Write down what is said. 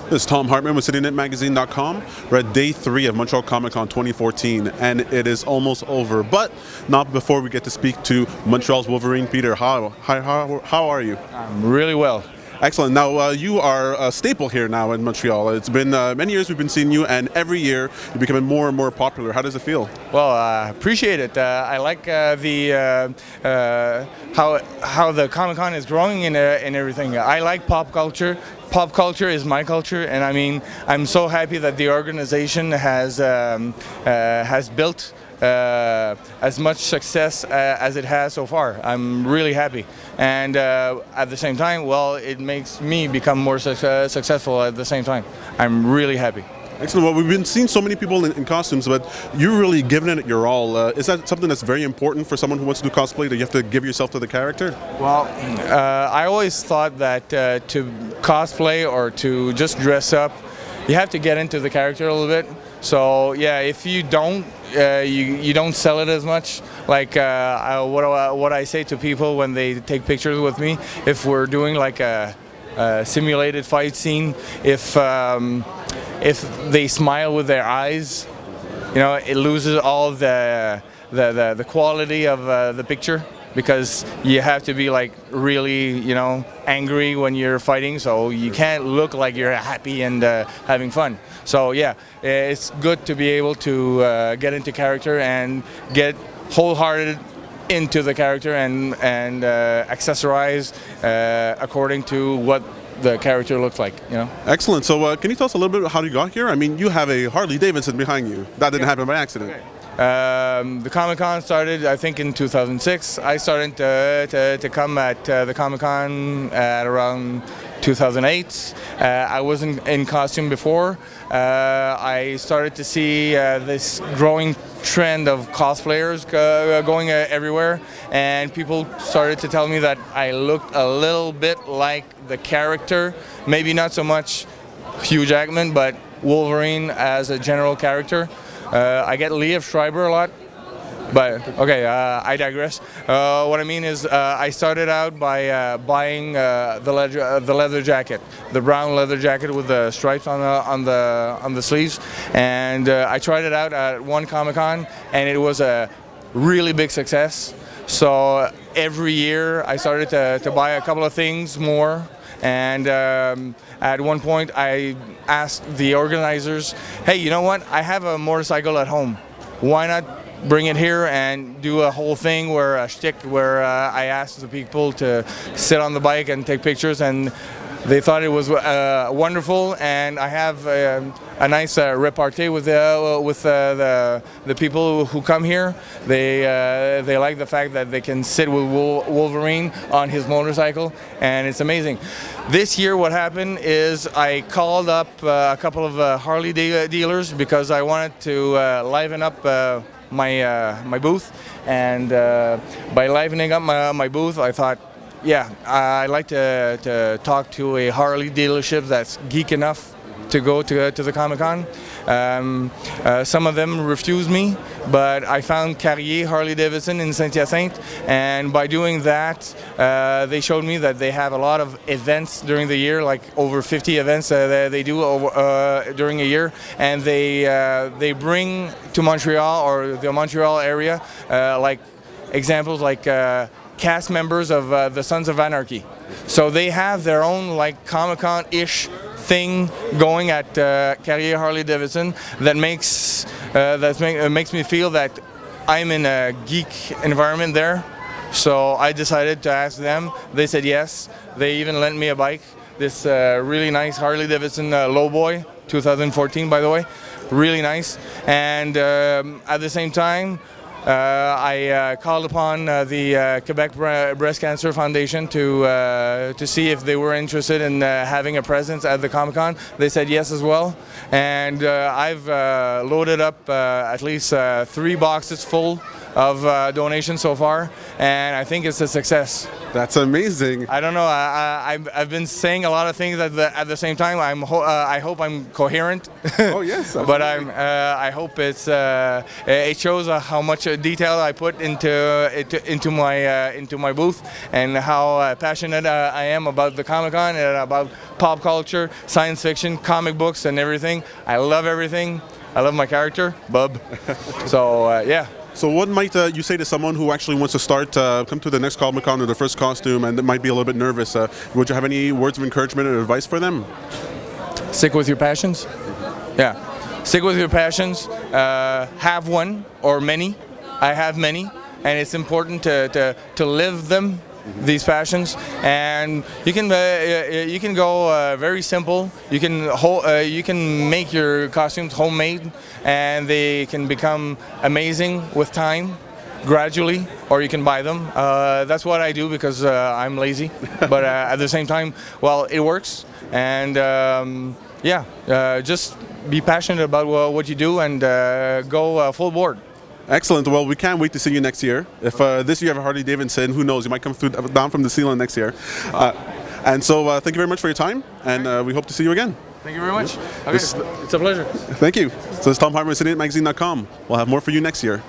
This is Tom Hartman with CityNetMagazine.com. We're at day 3 of Montreal Comiccon 2014, and it is almost over. But not before we get to speak to Montreal's Wolverine. Peter, how are you? I'm really well. Excellent. Now, you are a staple here now in Montreal. It's been many years we've been seeing you, and every year you're becoming more and more popular. How does it feel? Well, I appreciate it. I like how the Comic-Con is growing and everything. I like pop culture. Pop culture is my culture, and I mean, I'm so happy that the organization has built as much success as it has so far. I'm really happy, and at the same time, well, it makes me become more successful at the same time. I'm really happy. Excellent. Well, we've been seeing so many people in costumes, but you're really giving it your all. Is that something that's very important for someone who wants to do cosplay, that you have to give yourself to the character? Well, I always thought that to cosplay or to just dress up, you have to get into the character a little bit. So yeah, if you don't, you don't sell it as much. Like what I say to people when they take pictures with me, if we're doing like a simulated fight scene, if they smile with their eyes, you know, it loses all the quality of the picture, because you have to be like really, you know, angry when you're fighting, so you can't look like you're happy and having fun. So yeah, it's good to be able to get into character and get wholehearted into the character and accessorize according to what the character looks like, you know. Excellent. So can you tell us a little bit about how you got here? I mean, you have a Harley Davidson behind you. That didn't happen by accident. Okay. The Comic-Con started, I think, in 2006. I started to come at the Comic-Con at around 2008. I wasn't in costume before. I started to see this growing trend of cosplayers going everywhere, and people started to tell me that I looked a little bit like the character, maybe not so much Hugh Jackman, but Wolverine as a general character. I get Liev Schreiber a lot, but okay, I digress. What I mean is, I started out by buying the leather jacket, the brown leather jacket with the stripes on the sleeves, and I tried it out at one Comic-Con, and it was a really big success. So every year I started to buy a couple of things more. And at one point I asked the organizers, hey, you know what, I have a motorcycle at home. Why not bring it here and do a whole thing where I asked the people to sit on the bike and take pictures, and they thought it was wonderful, and I have a nice repartee with the people who come here. They like the fact that they can sit with Wolverine on his motorcycle, and it's amazing. This year what happened is I called up a couple of Harley dealers because I wanted to liven up my booth, and by livening up my booth, I thought, yeah, I'd like to talk to a Harley dealership that's geek enough to go to the Comic-Con. Some of them refused me, but I found Carrier Harley Davidson in Saint-Hyacinthe, and by doing that, they showed me that they have a lot of events during the year, like over 50 events that they do during a year, and they bring to Montreal or the Montreal area like examples like cast members of the Sons of Anarchy. So they have their own like Comic-Con-ish thing going at Carrier Harley Davidson that makes me feel that I'm in a geek environment there. So I decided to ask them. They said yes. They even lent me a bike, this really nice Harley Davidson Lowboy, 2014 by the way, really nice. And at the same time, I called upon the Quebec Breast Cancer Foundation to see if they were interested in having a presence at the Comic-Con. They said yes as well, and I've loaded up at least 3 boxes full of donations so far, and I think it's a success. That's amazing. I don't know. I've been saying a lot of things at the same time. I hope I'm coherent. Oh yes. But I hope it shows how much detail I put into my booth, and how passionate I am about the Comic-Con and about pop culture, science fiction, comic books, and everything. I love everything. I love my character, Bub. So yeah. So what might you say to someone who actually wants to start, come to the next Comic-Con or their first costume and might be a little bit nervous? Would you have any words of encouragement or advice for them? Stick with your passions. Yeah. Stick with your passions. Have one or many. I have many, and it's important to live them, these passions. And you can go very simple. You can make your costumes homemade, and they can become amazing with time, gradually, or you can buy them. That's what I do because I'm lazy, but at the same time, well, it works. And yeah, just be passionate about what you do, and go full board. Excellent. Well, we can't wait to see you next year. If this year you have a Harley Davidson, who knows, you might come down from the ceiling next year. And so thank you very much for your time, and we hope to see you again. Thank you very much. Okay. It's a pleasure. Thank you. So this is Tom Hartman, menacing.com. We'll have more for you next year.